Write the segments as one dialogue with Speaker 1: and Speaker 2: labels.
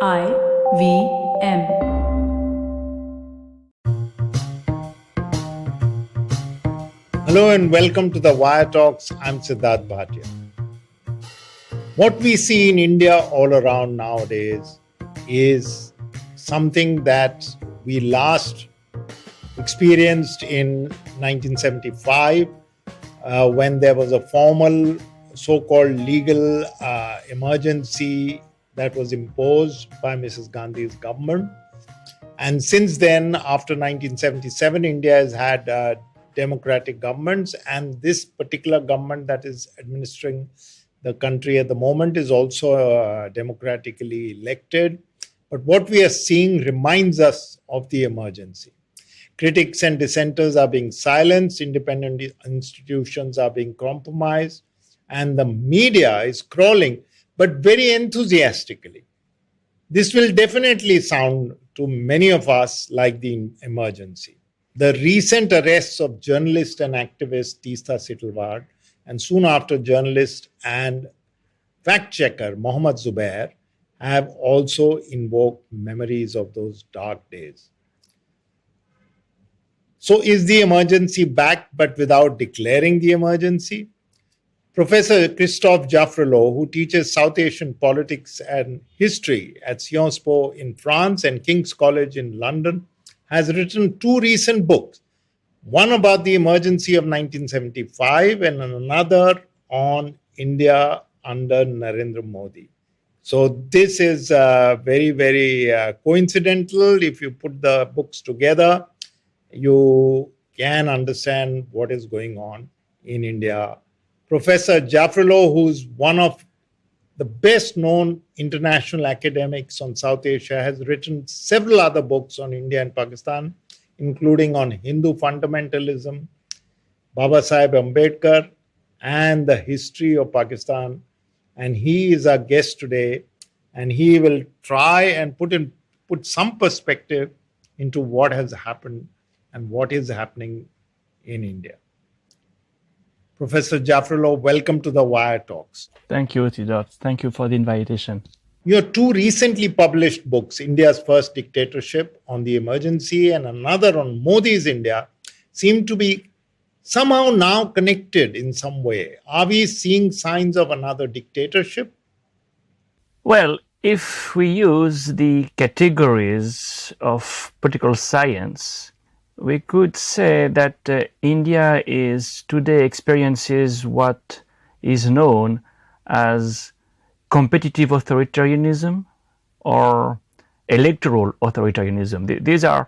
Speaker 1: IVM.
Speaker 2: Hello and welcome to the Wire Talks. I'm Sidharth Bhatia. What we see in India all around nowadays is something that we last experienced in 1975 when there was a formal so-called legal emergency that was imposed by Mrs. Gandhi's government. And since then, after 1977, India has had democratic governments, and this particular government that is administering the country at the moment is also democratically elected. But what we are seeing reminds us of the emergency. Critics and dissenters are being silenced, independent institutions are being compromised, and the media is crawling, but very enthusiastically. This will definitely sound to many of us like the emergency. The recent arrests of journalist and activist Teesta Sittleward, and soon after journalist and fact-checker Mohammad Zubair, have also invoked memories of those dark days. So is the emergency back but without declaring the emergency? Professor Christophe Jaffrelot, who teaches South Asian politics and history at Sciences Po in France and King's College in London, has written two recent books, one about the emergency of 1975 and another on India under Narendra Modi. So this is very, very coincidental. If you put the books together, you can understand what is going on in India. Professor Jaffrelot, who's one of the best-known international academics on South Asia, has written several other books on India and Pakistan, including on Hindu fundamentalism, Baba Saheb Ambedkar, and the history of Pakistan. And he is our guest today, and he will try and put some perspective into what has happened and what is happening in India. Professor Jaffrelot, welcome to the Wire Talks.
Speaker 3: Thank you, Sidharth. Thank you for the invitation.
Speaker 2: Your two recently published books, India's First Dictatorship on the Emergency and another on Modi's India, seem to be somehow now connected in some way. Are we seeing signs of another dictatorship?
Speaker 3: Well, if we use the categories of political science, we could say that India today experiences what is known as competitive authoritarianism or electoral authoritarianism. These are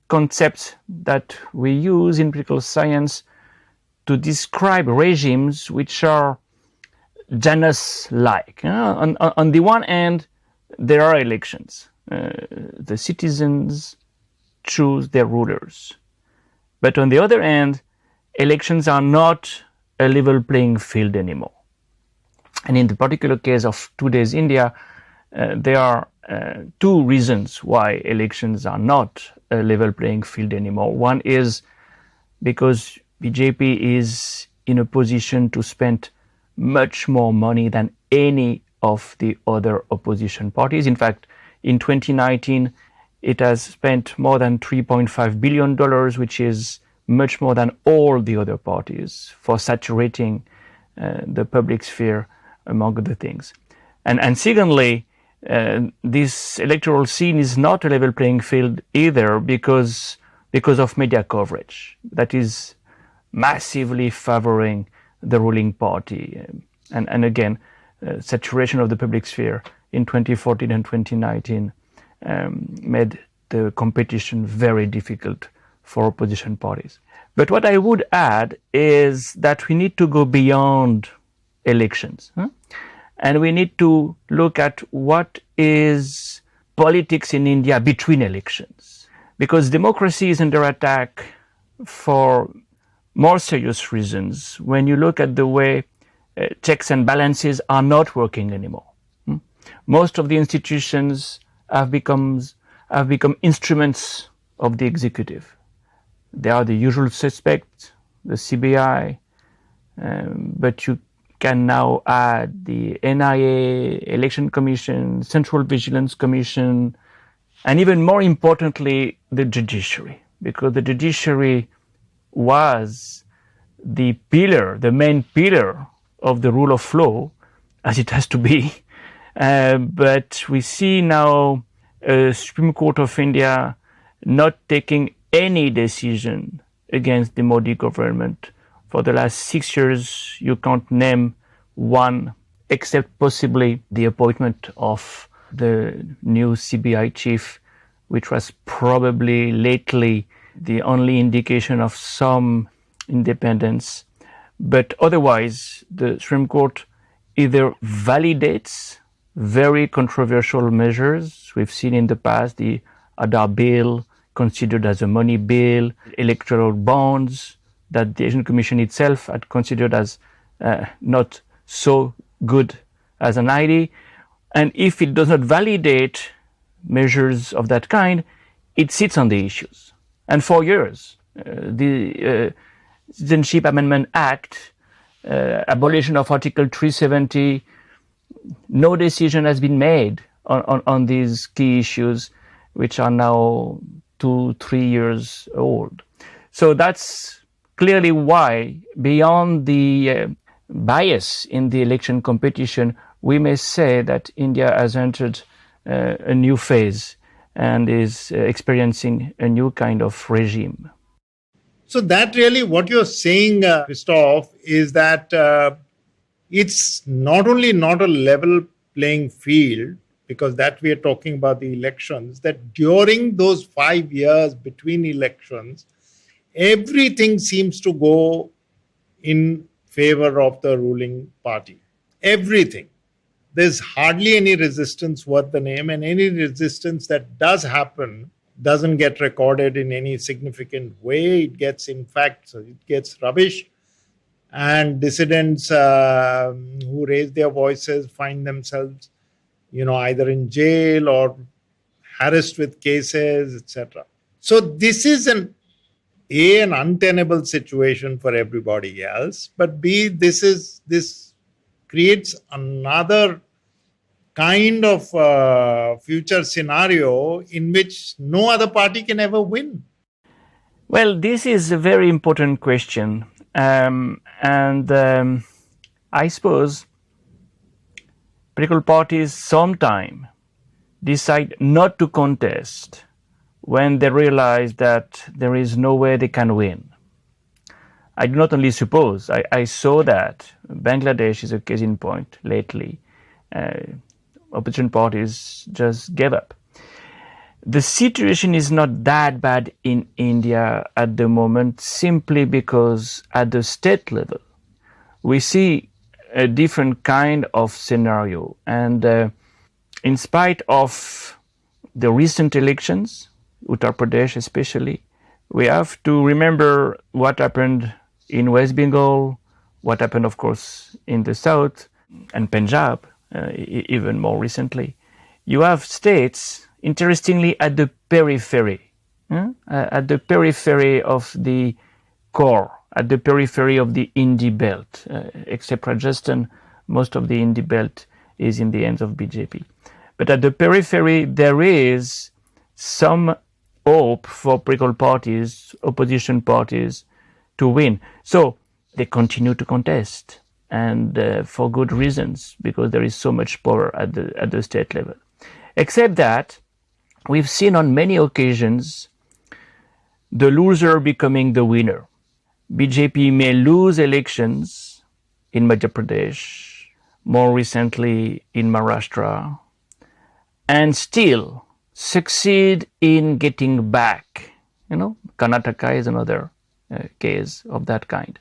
Speaker 3: concepts that we use in political science to describe regimes which are Janus-like. On the one hand, there are elections. The citizens choose their rulers. But on the other hand, elections are not a level playing field anymore. And in the particular case of today's India, there are two reasons why elections are not a level playing field anymore. One is because BJP is in a position to spend much more money than any of the other opposition parties. In fact, in 2019, it has spent more than $3.5 billion, which is much more than all the other parties for saturating the public sphere, among other things. And secondly, this electoral scene is not a level playing field either because of media coverage that is massively favoring the ruling party. And again, saturation of the public sphere in 2014 and 2019 made the competition very difficult for opposition parties. But what I would add is that we need to go beyond elections. And we need to look at what is politics in India between elections. Because democracy is under attack for more serious reasons when you look at the way checks and balances are not working anymore. Most of the institutions have become instruments of the executive. They are the usual suspects, the CBI, but you can now add the NIA, Election Commission, Central Vigilance Commission, and even more importantly, the judiciary, because the judiciary was the main pillar of the rule of law, as it has to be. But we see now a Supreme Court of India not taking any decision against the Modi government. For the last 6 years, you can't name one, except possibly the appointment of the new CBI chief, which was probably lately the only indication of some independence. But otherwise, the Supreme Court either validates very controversial measures. We've seen in the past the Aadhaar bill considered as a money bill, electoral bonds that the Election Commission itself had considered as not so good as an idea. And if it does not validate measures of that kind, it sits on the issues. And for years, the Citizenship Amendment Act, abolition of Article 370, no decision has been made on these key issues, which are now 2-3 years old. So that's clearly why, beyond the bias in the election competition, we may say that India has entered a new phase and is experiencing a new kind of regime.
Speaker 2: So that really what you're saying, Christophe, is that it's not only not a level playing field, because that we are talking about the elections, that during those 5 years between elections, everything seems to go in favor of the ruling party. Everything. There's hardly any resistance worth the name, and any resistance that does happen doesn't get recorded in any significant way. It gets, in fact, it gets rubbish. And dissidents who raise their voices find themselves, either in jail or harassed with cases, etc. So this is an untenable situation for everybody else, but B, this creates another kind of future scenario in which no other party can ever win.
Speaker 3: Well, this is a very important question. I suppose political parties sometimes decide not to contest when they realize that there is no way they can win. I do not only suppose, I saw that. Bangladesh is a case in point lately. Opposition parties just gave up. The situation is not that bad in India at the moment, simply because at the state level, we see a different kind of scenario. And in spite of the recent elections, Uttar Pradesh especially, we have to remember what happened in West Bengal, what happened, of course, in the south, and Punjab, even more recently. You have states, interestingly, at the periphery of the core, at the periphery of the Indie belt. Except Rajasthan, most of the Indie belt is in the hands of BJP. But at the periphery, there is some hope for political parties, opposition parties, to win. So they continue to contest, and for good reasons, because there is so much power at the state level. Except that we've seen on many occasions the loser becoming the winner. BJP may lose elections in Madhya Pradesh, more recently in Maharashtra, and still succeed in getting back. Karnataka is another case of that kind.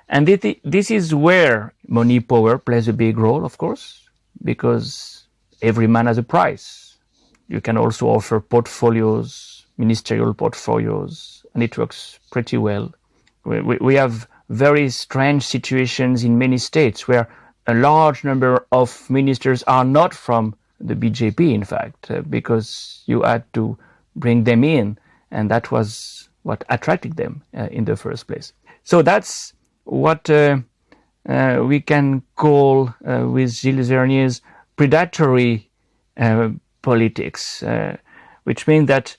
Speaker 3: And this is where money power plays a big role, of course, because every man has a price. You can also offer portfolios, ministerial portfolios, and it works pretty well. We have very strange situations in many states where a large number of ministers are not from the BJP, in fact, because you had to bring them in, and that was what attracted them in the first place. So that's what we can call with Gilles Vernier's predatory politics, which means that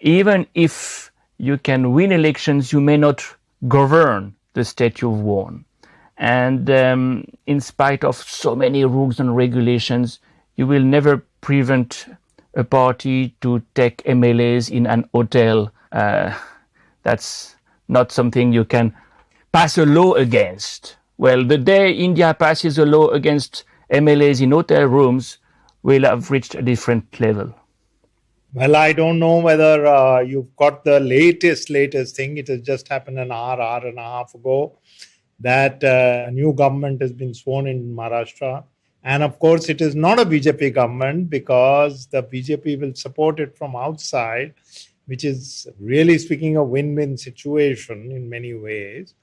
Speaker 3: even if you can win elections, you may not govern the state you've won. And in spite of so many rules and regulations, you will never prevent a party to take MLAs in an hotel. That's not something you can pass a law against. Well, the day India passes a law against MLAs in hotel rooms, we'll have reached a different level.
Speaker 2: Well, I don't know whether you've got the latest thing. It has just happened an hour and a half ago that a new government has been sworn in Maharashtra. And of course, it is not a BJP government because the BJP will support it from outside, which is really speaking a win-win situation in many ways.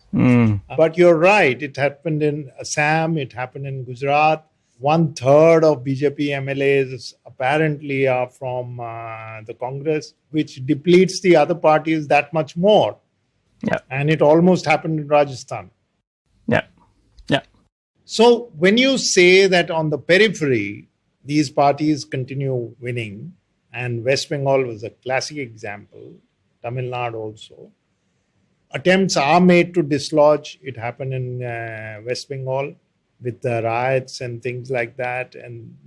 Speaker 2: But you're right. It happened in Assam. It happened in Gujarat. 1/3 of BJP MLAs apparently are from the Congress, which depletes the other parties that much more.
Speaker 3: Yeah.
Speaker 2: And it almost happened in Rajasthan.
Speaker 3: Yeah. Yeah.
Speaker 2: So when you say that on the periphery, these parties continue winning, and West Bengal was a classic example, Tamil Nadu also, attempts are made to dislodge. It happened in West Bengal with the riots and things like that. And,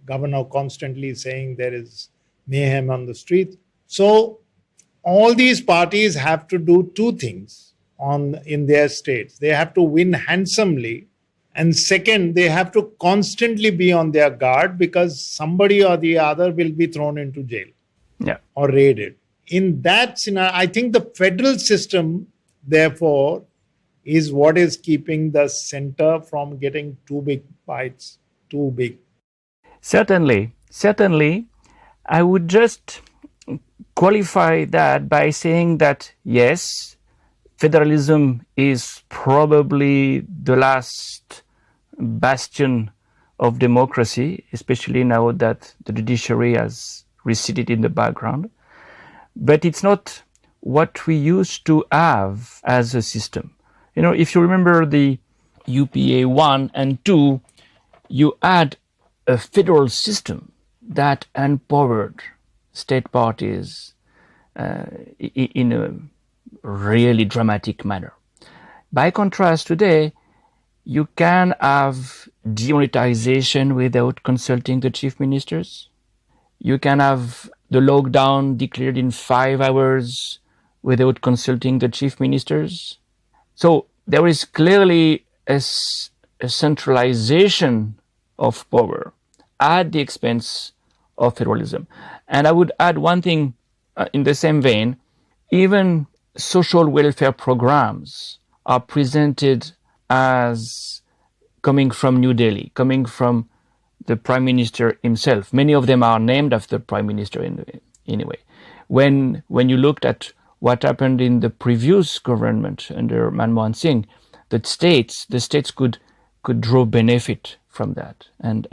Speaker 2: governor constantly saying there is mayhem on the streets. So all these parties have to do two things in their states. They have to win handsomely. And second, they have to constantly be on their guard because somebody or the other will be thrown into jail or raided. In that scenario, I think the federal system, therefore, is what is keeping the center from getting too big bites, too big.
Speaker 3: Certainly. I would just qualify that by saying that, yes, federalism is probably the last bastion of democracy, especially now that the judiciary has receded in the background. But it's not what we used to have as a system. If you remember the UPA 1 and 2, you had a federal system that empowered state parties in a really dramatic manner. By contrast, today, you can have demonetization without consulting the chief ministers. You can have the lockdown declared in 5 hours without consulting the chief ministers. So there is clearly a centralization of power at the expense of federalism. And I would add one thing in the same vein. Even social welfare programs are presented as coming from New Delhi, coming from the Prime Minister himself. Many of them are named after the Prime Minister anyway. When you looked at what happened in the previous government under Manmohan Singh, the states could draw benefit from that, and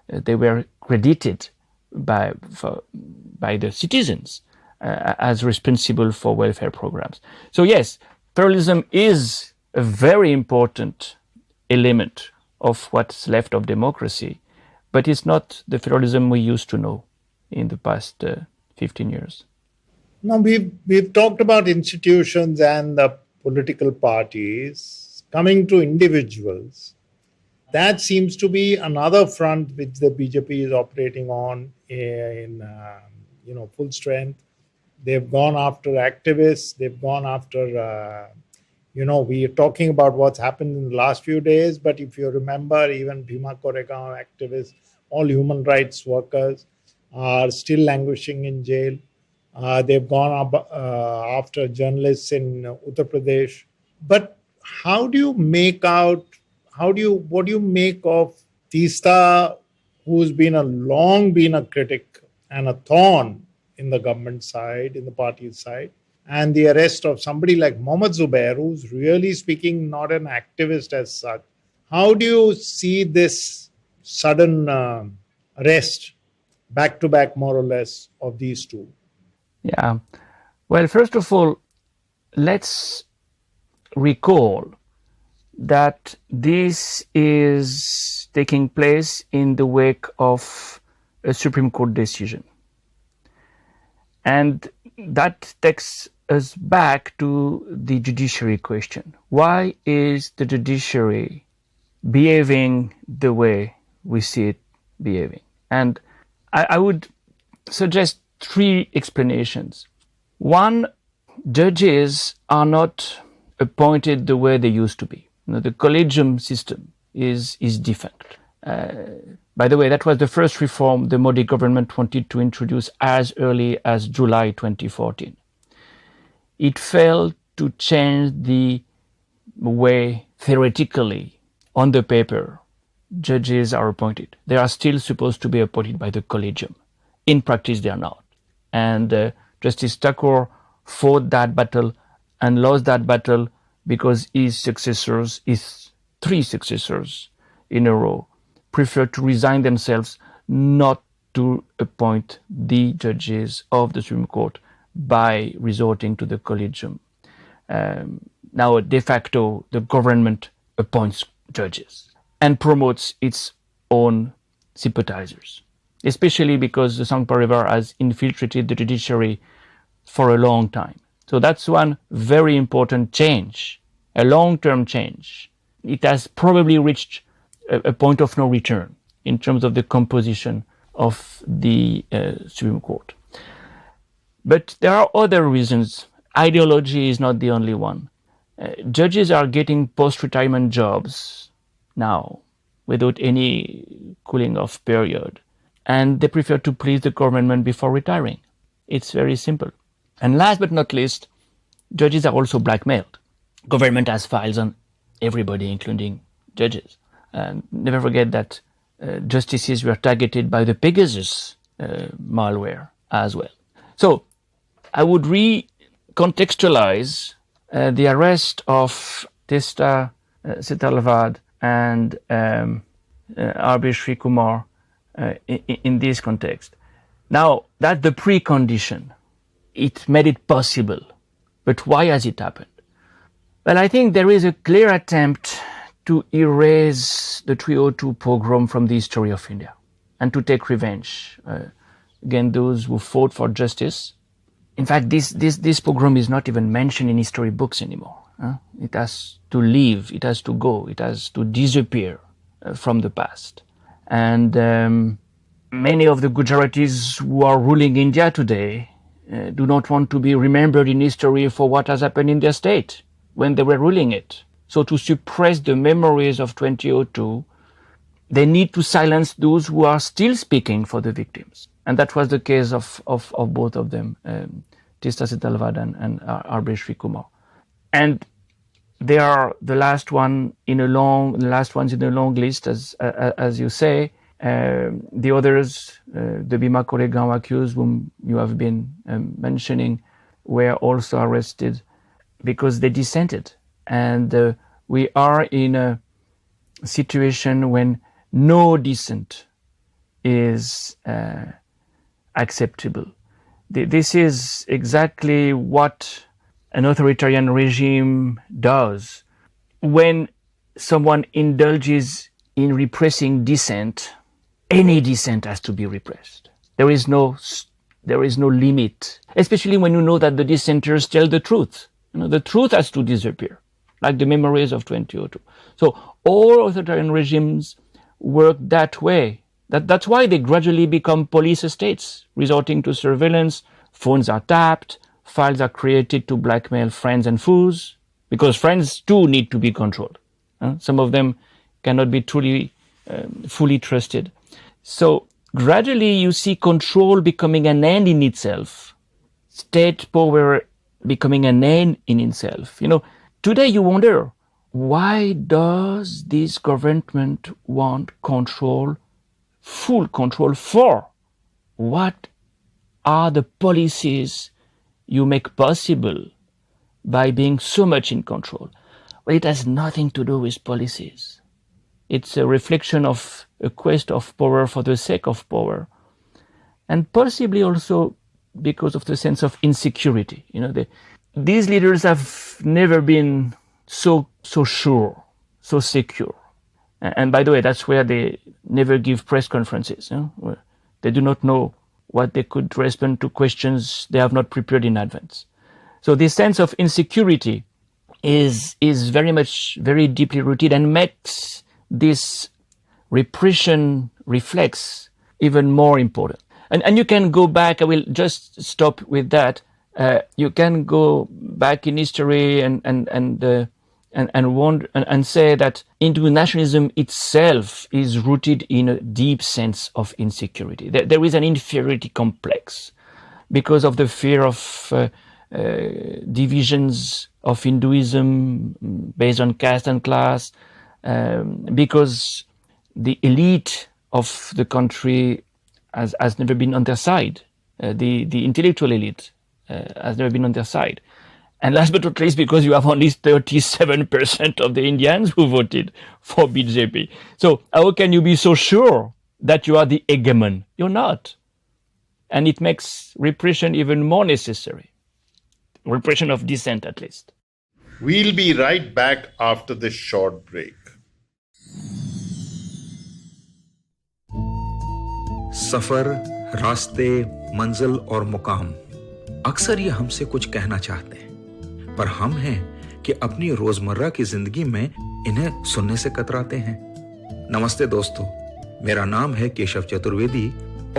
Speaker 3: they were credited by the citizens as responsible for welfare programs. So yes, federalism is a very important element of what's left of democracy, but it's not the federalism we used to know in the past 15 years.
Speaker 2: Now, we've talked about institutions and the political parties. Coming to individuals, that seems to be another front which the BJP is operating on in full strength. They've gone after activists. They've gone after, we are talking about what's happened in the last few days, but if you remember, even Bhima Koregaon activists, all human rights workers are still languishing in jail. They've gone up after journalists in Uttar Pradesh. But what do you make of Teesta, who's long been a critic and a thorn in the government side, in the party side, and the arrest of somebody like Mohammad Zubair, who's really speaking not an activist as such? How do you see this sudden arrest, back-to-back more or less, of these two?
Speaker 3: Yeah. Well, first of all, let's recall that this is taking place in the wake of a Supreme Court decision. And that takes us back to the judiciary question. Why is the judiciary behaving the way we see it behaving? And I would suggest three explanations. One, judges are not appointed the way they used to be. The collegium system is defunct. By the way, that was the first reform the Modi government wanted to introduce as early as July 2014. It failed to change the way, theoretically, on the paper, judges are appointed. They are still supposed to be appointed by the collegium. In practice, they are not. And Justice Thakur fought that battle and lost that battle because his three successors in a row, preferred to resign themselves not to appoint the judges of the Supreme Court by resorting to the collegium. Now, de facto, the government appoints judges and promotes its own sympathizers, especially because the Sangh Parivar has infiltrated the judiciary for a long time. So that's one very important change, a long-term change. It has probably reached a point of no return in terms of the composition of the Supreme Court. But there are other reasons. Ideology is not the only one. Judges are getting post-retirement jobs now without any cooling off period, and they prefer to please the government before retiring. It's very simple. And last but not least, judges are also blackmailed. Government has files on everybody, including judges. And never forget that justices were targeted by the Pegasus malware as well. So I would recontextualize the arrest of Testa Setalvad and R.B. Sri Kumar in this context. Now, that's the precondition. It made it possible. But why has it happened? Well, I think there is a clear attempt to erase the 302 pogrom from the history of India and to take revenge against those who fought for justice. In fact, this pogrom is not even mentioned in history books anymore. It has to leave, it has to go, it has to disappear from the past. And many of the Gujaratis who are ruling India today do not want to be remembered in history for what has happened in their state when they were ruling it. So to suppress the memories of 2002, they need to silence those who are still speaking for the victims. And that was the case of both of them, Testa Setalvad and R.B. Sri Kumar. And they are the last ones in a long list, as you say. The others, the Bhima Koregaon accused, whom you have been mentioning, were also arrested because they dissented. And we are in a situation when no dissent is acceptable. This is exactly what an authoritarian regime does. When someone indulges in repressing dissent, any dissent has to be repressed. There is no limit, especially when you know that the dissenters tell the truth. The truth has to disappear, like the memories of 2002. So all authoritarian regimes work that way. That's why they gradually become police states, resorting to surveillance. Phones are tapped, files are created to blackmail friends and foes, because friends too need to be controlled. Some of them cannot be truly, fully trusted. So gradually you see control becoming an end in itself, state power becoming an end in itself. Today you wonder, why does this government want control, full control for? What are the policies you make possible by being so much in control? Well, it has nothing to do with policies. It's a reflection of a quest of power for the sake of power. And possibly also because of the sense of insecurity. These leaders have never been so sure so secure. And by the way, that's where they never give press conferences. Where they do not know what they could respond to questions they have not prepared in advance. So this sense of insecurity is very deeply rooted and makes this repression reflex even more important. And you can go back, I will just stop with that. You can go back in history and say that Hindu nationalism itself is rooted in a deep sense of insecurity. There is an inferiority complex because of the fear of divisions of Hinduism based on caste and class, because the elite of the country has never been on their side. The intellectual elite has never been on their side. And last but not least, because you have only 37% of the Indians who voted for BJP. So how can you be so sure that you are the hegemon? You're not. And it makes repression even more necessary. Repression of dissent, at least.
Speaker 2: We'll be right back after this short break.
Speaker 1: सफर, रास्ते, मंजिल और मुकाम, अक्सर ये हमसे कुछ कहना चाहते हैं, पर हम हैं कि अपनी रोजमर्रा की जिंदगी में इन्हें सुनने से कतराते हैं। नमस्ते दोस्तों, मेरा नाम है केशव चतुर्वेदी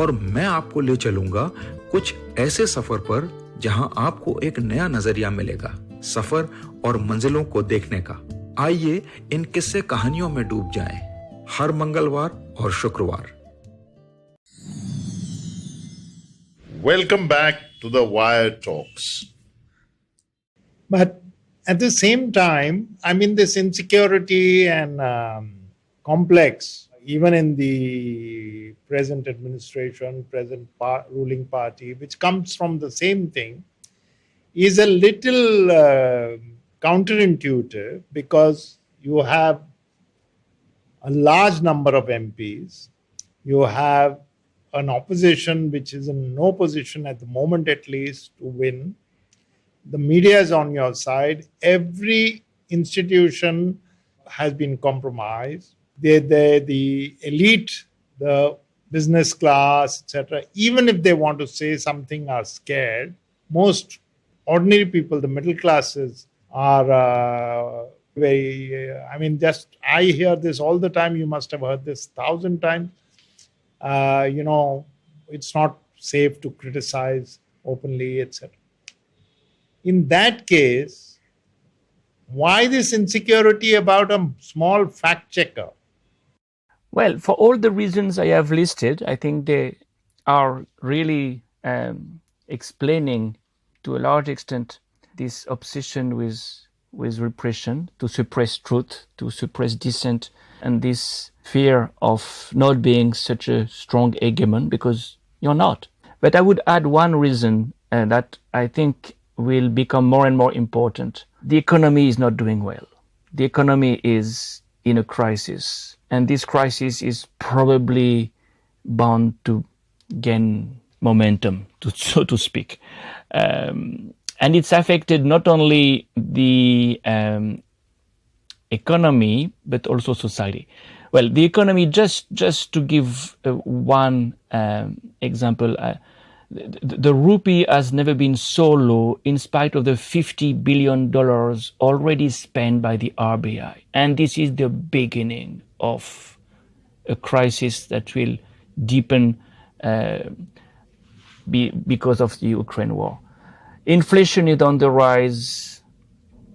Speaker 1: और मैं आपको ले चलूंगा कुछ ऐसे सफर पर जहां आपको एक नया नजरिया मिलेगा, सफर और मंजिलों को देखने का। आइए इन किस्से कहानियों में डूब जाएं, हर मंगलवार और शुक्रवार।
Speaker 2: Welcome back to the Wire Talks. But at the same time, I mean, this insecurity and complex, even in the present administration, present ruling party, which comes from the same thing, is a little counterintuitive, because you have a large number of MPs, you have an opposition which is in no position at the moment, at least, to win. The media is on your side. Every institution has been compromised. The elite, the business class, etc., even if they want to say something, are scared. Most ordinary people, the middle classes, are very, I hear this all the time. You must have heard this 1,000 times. It's not safe to criticize openly, etc. In that case, why this insecurity about a small fact checker?
Speaker 3: Well, for all the reasons I have listed, I think they are really explaining to a large extent this obsession with repression, to suppress truth, to suppress dissent, and this fear of not being such a strong hegemon, because you're not. But I would add one reason that I think will become more and more important. The economy is not doing well. The economy is in a crisis, and this crisis is probably bound to gain momentum, so to speak. And it's affected not only the economy, but also society. Well, the economy, just to give one example, the rupee has never been so low in spite of the $50 billion already spent by the RBI. And this is the beginning of a crisis that will deepen because of the Ukraine war. Inflation is on the rise,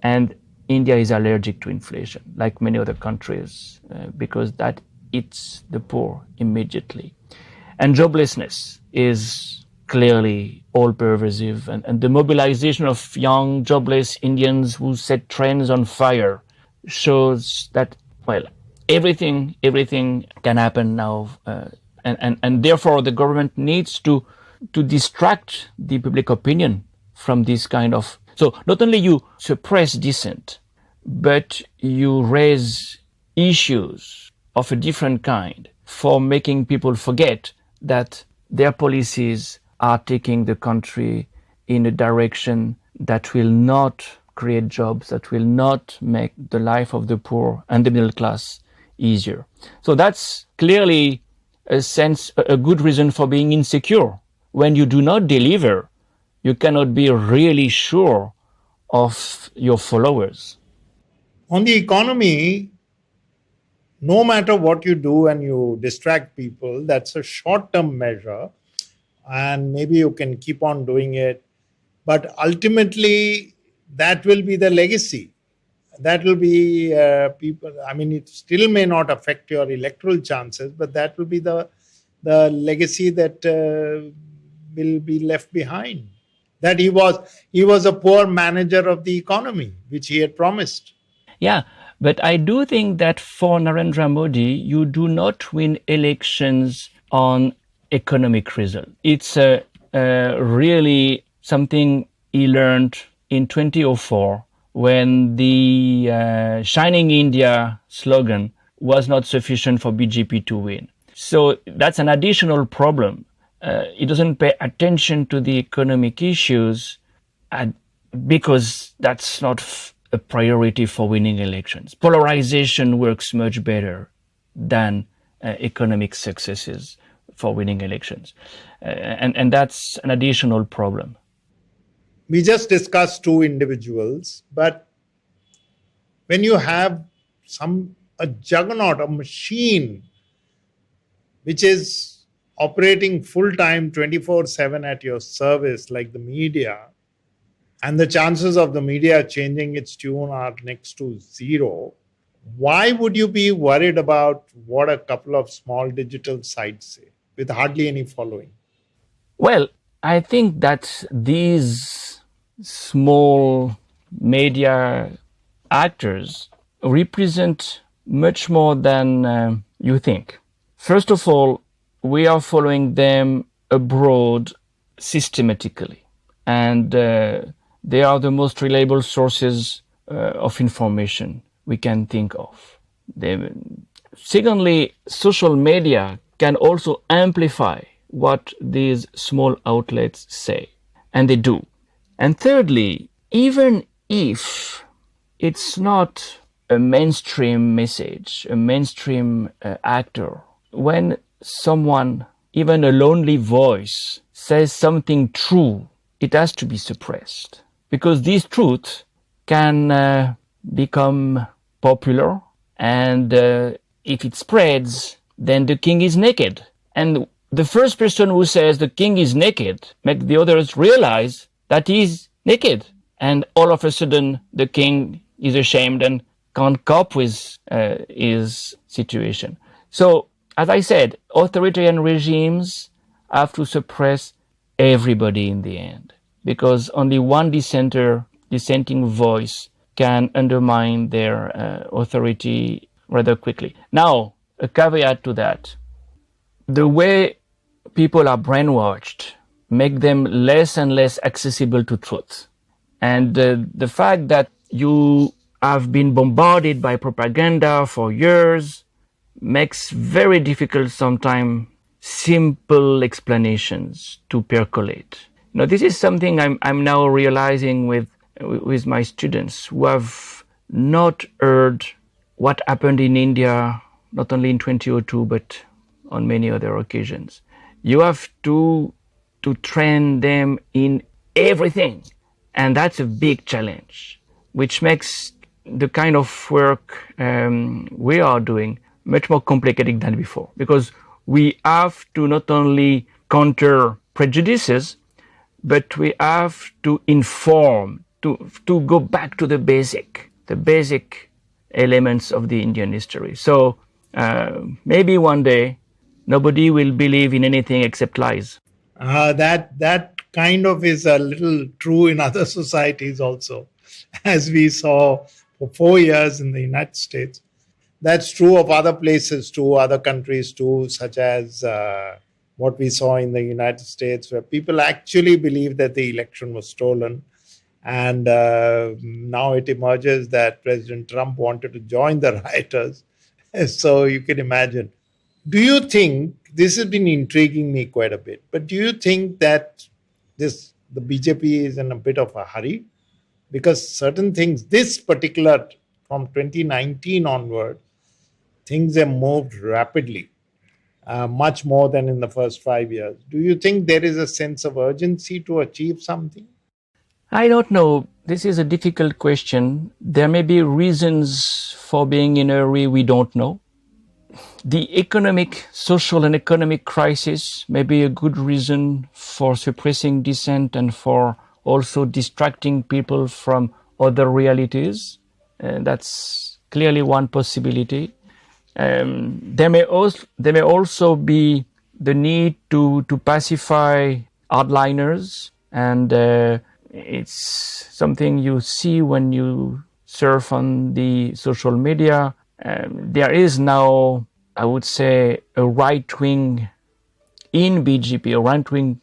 Speaker 3: and India is allergic to inflation, like many other countries, because that hits the poor immediately. And joblessness is clearly all-pervasive, and the mobilization of young jobless Indians who set trains on fire shows that, well, everything can happen now, and therefore the government needs to distract the public opinion from this kind of. So not only you suppress dissent, but you raise issues of a different kind for making people forget that their policies are taking the country in a direction that will not create jobs, that will not make the life of the poor and the middle class easier. So that's clearly a good reason for being insecure. When you do not deliver, you cannot be really sure of your followers.
Speaker 2: On the economy, no matter what you do and you distract people, that's a short-term measure, and maybe you can keep on doing it. But ultimately, that will be the legacy. That will be people. I mean, it still may not affect your electoral chances, but that will be the legacy that will be left behind. That he was a poor manager of the economy, which he had promised.
Speaker 3: Yeah, but I do think that for Narendra Modi, you do not win elections on economic result. It's really something he learned in 2004 when the Shining India slogan was not sufficient for BJP to win. So that's an additional problem. He doesn't pay attention to the economic issues because that's not a priority for winning elections. Polarization works much better than economic successes for winning elections. And that's an additional problem.
Speaker 2: We just discussed two individuals, but when you have a juggernaut, a machine, which is operating full-time 24/7 at your service, like the media, and the chances of the media changing its tune are next to zero, why would you be worried about what a couple of small digital sites say with hardly any following?
Speaker 3: Well, I think that these small media actors represent much more than you think. First of all, we are following them abroad systematically, and they are the most reliable sources of information we can think of. Secondly, social media can also amplify what these small outlets say, and they do. And thirdly, even if it's not a mainstream message, a mainstream actor, when someone, even a lonely voice, says something true, it has to be suppressed. Because this truth can become popular, and if it spreads, then the king is naked. And the first person who says the king is naked makes the others realize that he is naked. And all of a sudden, the king is ashamed and can't cope with his situation. So, as I said, authoritarian regimes have to suppress everybody in the end, because only one dissenting voice can undermine their authority rather quickly. Now, a caveat to that. The way people are brainwashed make them less and less accessible to truth. And the fact that you have been bombarded by propaganda for years makes very difficult sometimes simple explanations to percolate. Now, this is something I'm now realizing with my students who have not heard what happened in India, not only in 2002, but on many other occasions. You have to train them in everything. And that's a big challenge, which makes the kind of work we are doing much more complicated than before, because we have to not only counter prejudices, but we have to inform, to go back to the basic elements of the Indian history. So maybe one day nobody will believe in anything except lies.
Speaker 2: That kind of is a little true in other societies also, as we saw for 4 years in the United States. That's true of other places too, other countries too, such as what we saw in the United States, where people actually believe that the election was stolen. And now it emerges that President Trump wanted to join the rioters. So you can imagine. Do you think, this has been intriguing me quite a bit, but do you think that the BJP is in a bit of a hurry because certain things, this particular from 2019 onward, things have moved rapidly, much more than in the first 5 years. Do you think there is a sense of urgency to achieve something?
Speaker 3: I don't know. This is a difficult question. There may be reasons for being in a hurry we don't know. The social and economic crisis may be a good reason for suppressing dissent and for also distracting people from other realities. That's clearly one possibility. There may also be the need to pacify hardliners, and it's something you see when you surf on the social media. There is now, I would say, a right wing in BJP, a right wing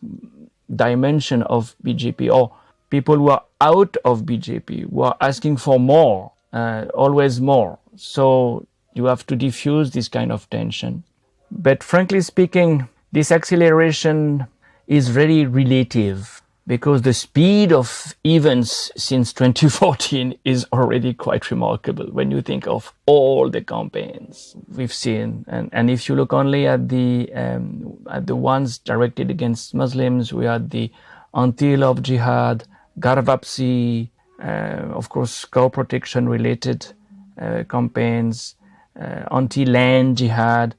Speaker 3: dimension of BJP, or people who are out of BJP who are asking for more, always more. So you have to diffuse this kind of tension. But frankly speaking, this acceleration is very relative, because the speed of events since 2014 is already quite remarkable when you think of all the campaigns we've seen. And if you look only at the ones directed against Muslims, we had the anti-love jihad, Garvapsi, of course, cow protection related campaigns, anti-land jihad.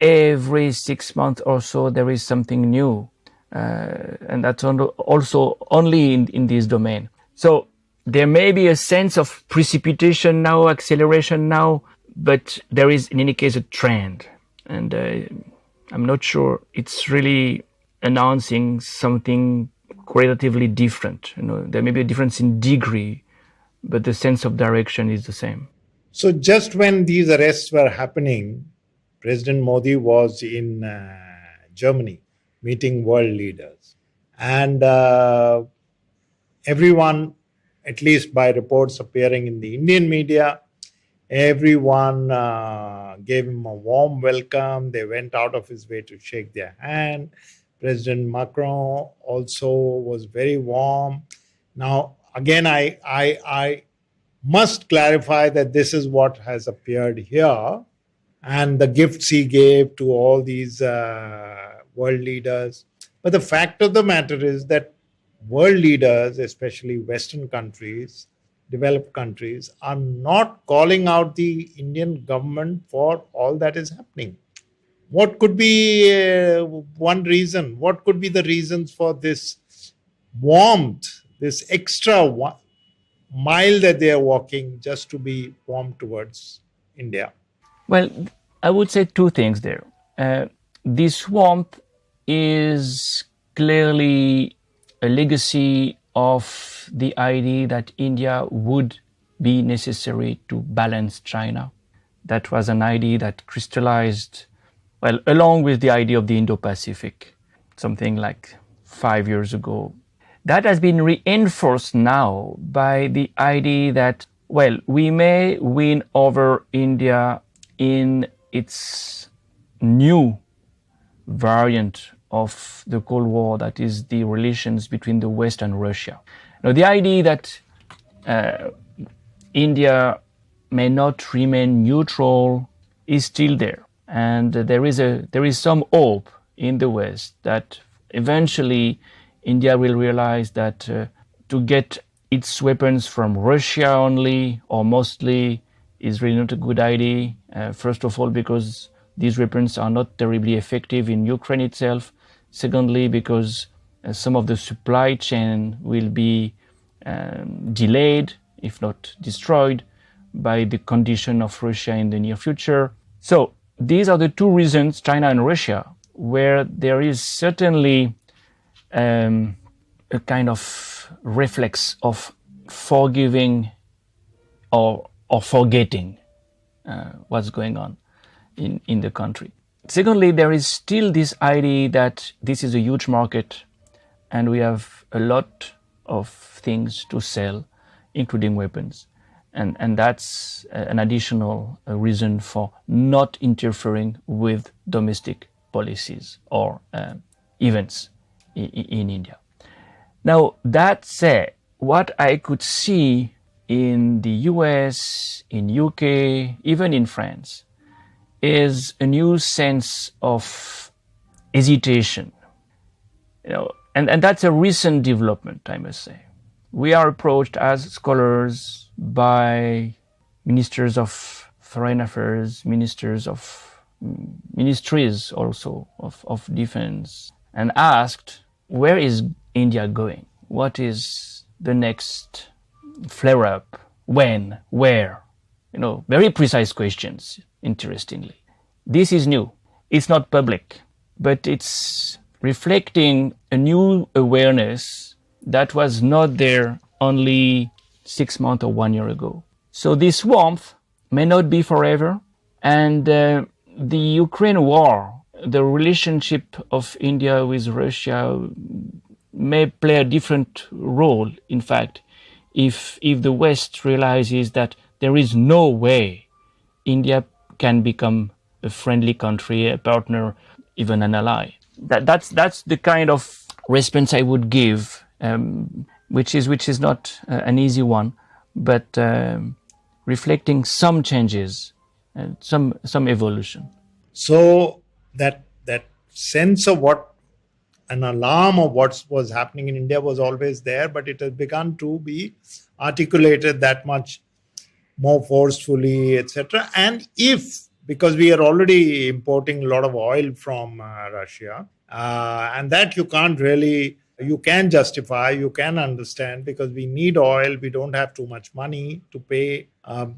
Speaker 3: Every 6 months or so there is something new. And that's also only in this domain. So there may be a sense of precipitation now, acceleration now, but there is in any case a trend. And I'm not sure it's really announcing something qualitatively different. There may be a difference in degree, but the sense of direction is the same.
Speaker 2: So just when these arrests were happening, President Modi was in Germany meeting world leaders. And everyone, at least by reports appearing in the Indian media, everyone gave him a warm welcome. They went out of his way to shake their hand. President Macron also was very warm. Now, again, I must clarify that this is what has appeared here, and the gifts he gave to all these world leaders. But the fact of the matter is that world leaders, especially Western countries, developed countries, are not calling out the Indian government for all that is happening. What could be one reason? What could be the reasons for this warmth, this extra mile that they are walking just to be warm towards India?
Speaker 3: Well, I would say two things there. This warmth is clearly a legacy of the idea that India would be necessary to balance China. That was an idea that crystallized, along with the idea of the Indo-Pacific, something like 5 years ago. That has been reinforced now by the idea that, we may win over India in its new variant of the Cold War, that is the relations between the West and Russia. Now, the idea that India may not remain neutral is still there, and there is some hope in the West that eventually India will realize that to get its weapons from Russia only or mostly is really not a good idea. First of all, because these weapons are not terribly effective in Ukraine itself. Secondly, because some of the supply chain will be delayed, if not destroyed, by the condition of Russia in the near future. So these are the two reasons, China and Russia, where there is certainly a kind of reflex of forgiving or forgetting what's going on in the country. Secondly, there is still this idea that this is a huge market and we have a lot of things to sell, including weapons. And that's an additional reason for not interfering with domestic policies or events in India. Now, that said, what I could see in the US, in UK, even in France, is a new sense of hesitation. And that's a recent development, I must say. We are approached as scholars by ministers of foreign affairs, ministers of ministries also of defense, and asked, where is India going? What is the next flare-up? When? Where? Very precise questions, interestingly. This is new. It's not public, but it's reflecting a new awareness that was not there only 6 months or 1 year ago. So this warmth may not be forever, and the Ukraine war, the relationship of India with Russia may play a different role, in fact, if the West realizes that there is no way India can become a friendly country, a partner, even an ally. That's the kind of response I would give, which is not an easy one, but reflecting some changes and some evolution.
Speaker 2: So that sense of what an alarm of what was happening in India was always there, but it has begun to be articulated that much more forcefully, etc. And because we are already importing a lot of oil from Russia, and that you can justify, you can understand, because we need oil, we don't have too much money to pay.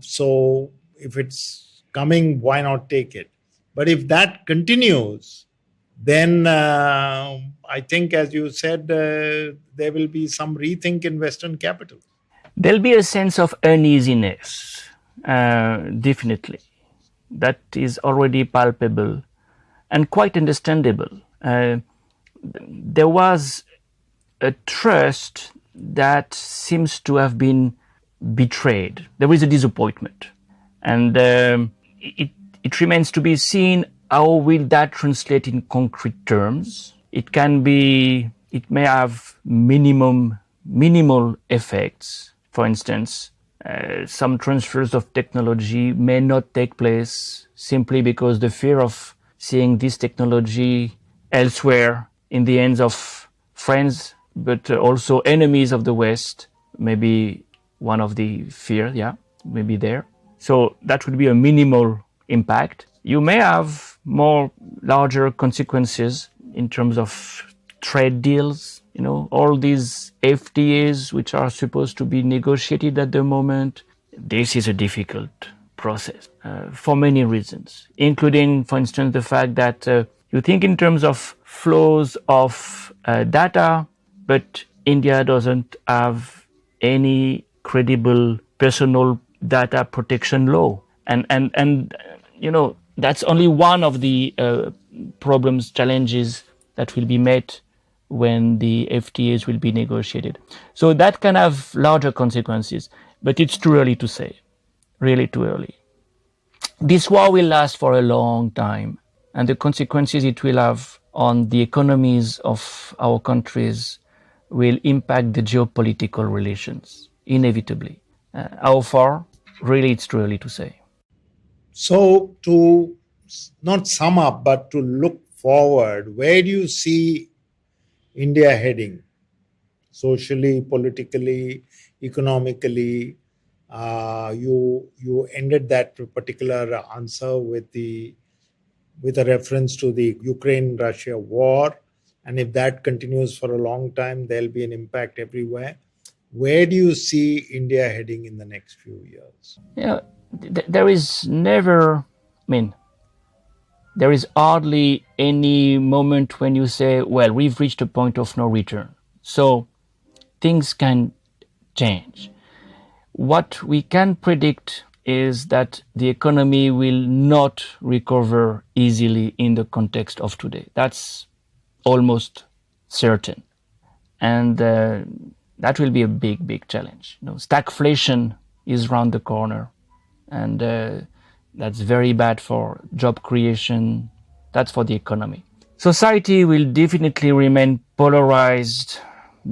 Speaker 2: So if it's coming, why not take it? But if that continues, then I think, as you said, there will be some rethink in Western capital.
Speaker 3: There'll be a sense of uneasiness, definitely. That is already palpable and quite understandable. There was a trust that seems to have been betrayed. There is a disappointment. And it remains to be seen how will that translate in concrete terms. It may have minimal effects. For instance, some transfers of technology may not take place simply because the fear of seeing this technology elsewhere in the hands of friends, but also enemies of the West, may be one of the fear, maybe there. So that would be a minimal impact. You may have larger consequences in terms of trade deals, all these FTAs which are supposed to be negotiated at the moment. This is a difficult process for many reasons, including, for instance, the fact that you think in terms of flows of data, but India doesn't have any credible personal data protection law. And that's only one of the problems, challenges that will be met when the FTAs will be negotiated. So that can have larger consequences, but it's too early to say, really too early. This war will last for a long time, and the consequences it will have on the economies of our countries will impact the geopolitical relations, inevitably. How far? Really, it's too early to say.
Speaker 2: So to not sum up, but to look forward, where do you see India heading? Socially, politically, economically? You ended that particular answer with a reference to the Ukraine-Russia war. And if that continues for a long time, there'll be an impact everywhere. Where do you see India heading in the next few years?
Speaker 3: There is there is hardly any moment when you say, well, we've reached a point of no return. So things can change. What we can predict is that the economy will not recover easily in the context of today. That's almost certain. And that will be a big challenge. Stagflation is around the corner. And that's very bad for job creation. That's for the economy. Society will definitely remain polarized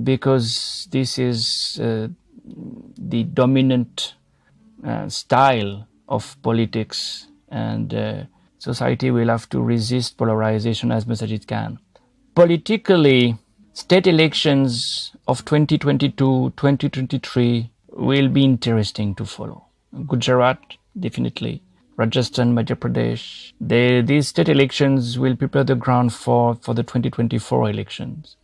Speaker 3: because this is the dominant style of politics, and society will have to resist polarization as much as it can. Politically, state elections of 2022, 2023 will be interesting to follow. Gujarat, definitely. Rajasthan, Madhya Pradesh. These state elections will prepare the ground for the 2024 elections.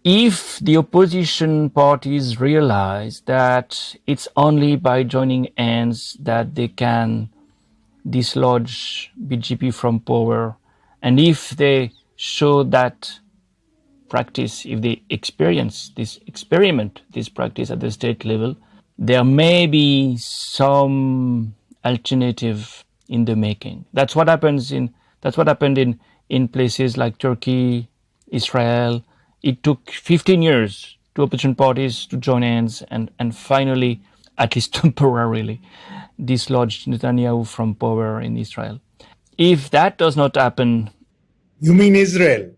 Speaker 3: If the opposition parties realize that it's only by joining hands that they can dislodge BJP from power, and if they show that practice, if they experiment this practice at the state level, there may be some alternative in the making. That's what happened in places like Turkey, Israel. It took 15 years to opposition parties to join hands and finally, at least temporarily, dislodged Netanyahu from power in Israel. If that does not happen...
Speaker 2: You mean Israel?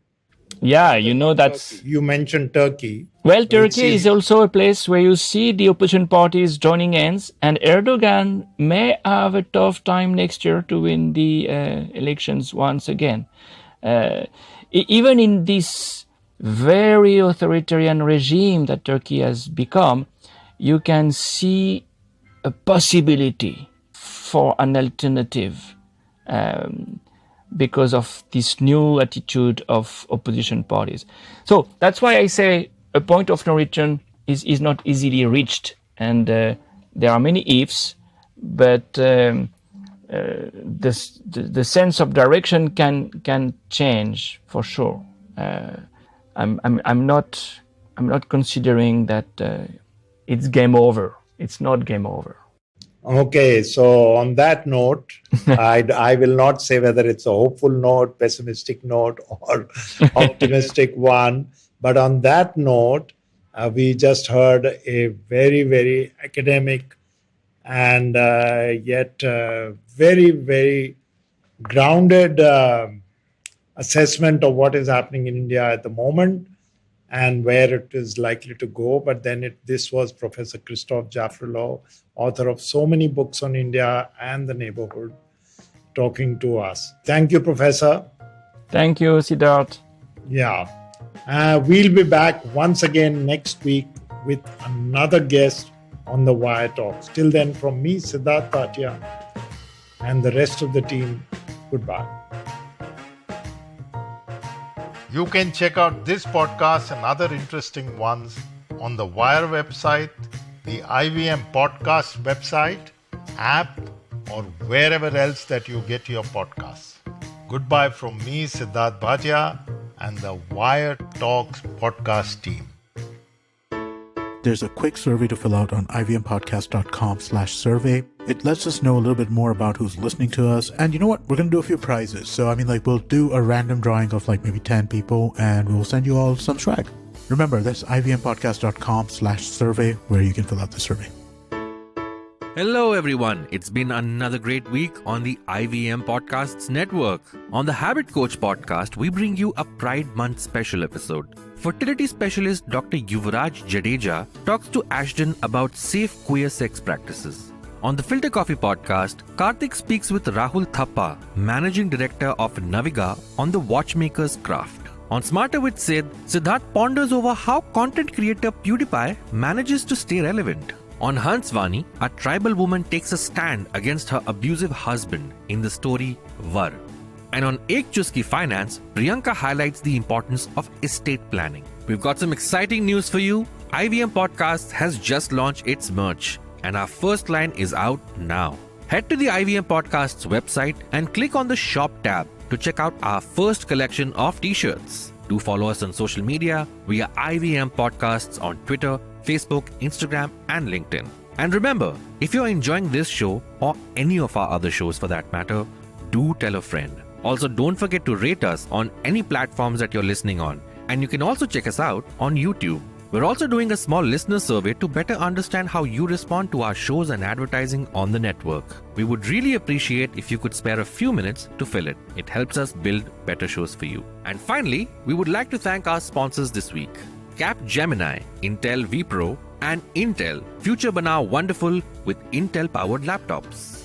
Speaker 3: Yeah, that's...
Speaker 2: You mentioned Turkey.
Speaker 3: Well, Turkey is also a place where you see the opposition parties joining hands, and Erdogan may have a tough time next year to win the elections once again. Even in this very authoritarian regime that Turkey has become, you can see a possibility for an alternative because of this new attitude of opposition parties. So that's why I say a point of no return is not easily reached, and there are many ifs, but the sense of direction can change for sure. I'm not considering that it's game over. It's not game over.
Speaker 2: Okay, so on that note, I will not say whether it's a hopeful note, pessimistic note, or optimistic one. But on that note, we just heard a very, very academic and yet very, very grounded assessment of what is happening in India at the moment and where it is likely to go. But then this was Professor Christophe Jaffrelot, author of so many books on India and the neighborhood, talking to us. Thank you, Professor.
Speaker 3: Thank you, Sidharth.
Speaker 2: Yeah. We'll be back once again next week with another guest on the Wire Talks. Till then, from me, Sidharth Bhatia, and the rest of the team, goodbye. You can check out this podcast and other interesting ones on the Wire website, the IVM Podcast website, app, or wherever else that you get your podcasts. Goodbye from me, Sidharth Bhatia, and the Wire Talks podcast team.
Speaker 4: There's a quick survey to fill out on ivmpodcast.com/survey. It lets us know a little bit more about who's listening to us. And you know what? We're going to do a few prizes. So, we'll do a random drawing of maybe 10 people and we'll send you all some swag. Remember, that's ivmpodcast.com/survey where you can fill out the survey.
Speaker 5: Hello everyone, it's been another great week on the IVM Podcasts network. On the Habit Coach podcast, we bring you a Pride Month special episode. Fertility specialist Dr. Yuvraj Jadeja talks to Ashton about safe queer sex practices. On the Filter Coffee podcast, Karthik speaks with Rahul Thappa, managing director of Naviga, on the watchmaker's craft. On Smarter with Sid, Sidharth ponders over how content creator PewDiePie manages to stay relevant. On Hansvani, a tribal woman takes a stand against her abusive husband in the story Var. And on Ek Chuski Finance, Priyanka highlights the importance of estate planning. We've got some exciting news for you. IVM Podcasts has just launched its merch, and our first line is out now. Head to the IVM Podcasts website and click on the Shop tab to check out our first collection of t-shirts. Do follow us on social media. We are IVM Podcasts on Twitter, Facebook, Instagram, and LinkedIn. And remember, if you're enjoying this show or any of our other shows for that matter, do tell a friend. Also, don't forget to rate us on any platforms that you're listening on. And you can also check us out on YouTube. We're also doing a small listener survey to better understand how you respond to our shows and advertising on the network. We would really appreciate if you could spare a few minutes to fill it. It helps us build better shows for you. And finally, we would like to thank our sponsors this week. Capgemini, Intel vPro, and Intel. Future Banao Wonderful with Intel-powered laptops.